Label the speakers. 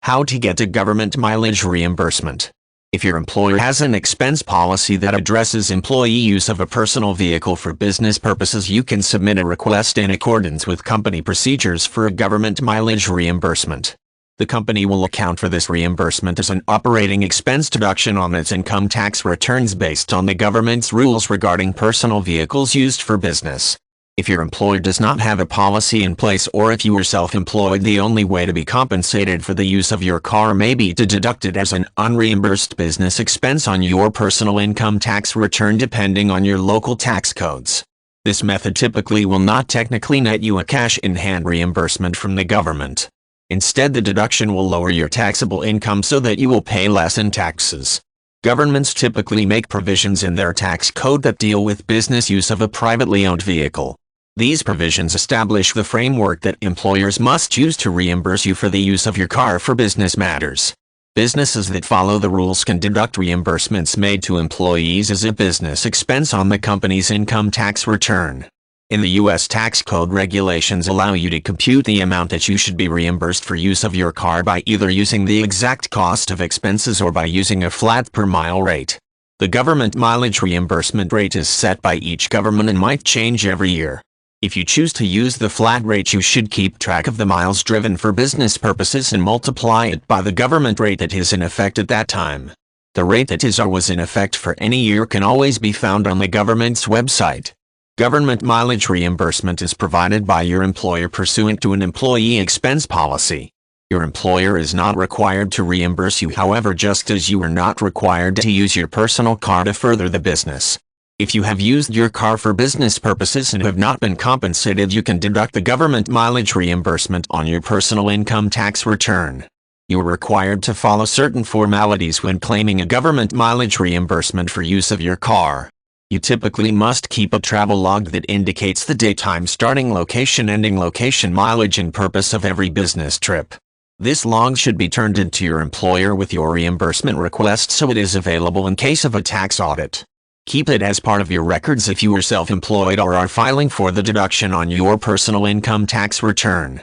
Speaker 1: How to get a government mileage reimbursement. If your employer has an expense policy that addresses employee use of a personal vehicle for business purposes, you can submit a request in accordance with company procedures for a government mileage reimbursement. The company will account for this reimbursement as an operating expense deduction on its income tax returns based on the government's rules regarding personal vehicles used for business. If your employer does not have a policy in place, or if you are self-employed, the only way to be compensated for the use of your car may be to deduct it as an unreimbursed business expense on your personal income tax return, depending on your local tax codes. This method typically will not technically net you a cash-in-hand reimbursement from the government. Instead, the deduction will lower your taxable income so that you will pay less in taxes. Governments typically make provisions in their tax code that deal with business use of a privately owned vehicle. These provisions establish the framework that employers must use to reimburse you for the use of your car for business matters. Businesses that follow the rules can deduct reimbursements made to employees as a business expense on the company's income tax return. In the U.S. tax code, regulations allow you to compute the amount that you should be reimbursed for use of your car by either using the exact cost of expenses or by using a flat per mile rate. The government mileage reimbursement rate is set by each government and might change every year. If you choose to use the flat rate, you should keep track of the miles driven for business purposes and multiply it by the government rate that is in effect at that time. The rate that is or was in effect for any year can always be found on the government's website. Government mileage reimbursement is provided by your employer pursuant to an employee expense policy. Your employer is not required to reimburse you, however, just as you are not required to use your personal car to further the business. If you have used your car for business purposes and have not been compensated, you can deduct the government mileage reimbursement on your personal income tax return. You are required to follow certain formalities when claiming a government mileage reimbursement for use of your car. You typically must keep a travel log that indicates the date, time, starting location, ending location, mileage, and purpose of every business trip. This log should be turned into your employer with your reimbursement request so it is available in case of a tax audit. Keep it as part of your records if you are self-employed or are filing for the deduction on your personal income tax return.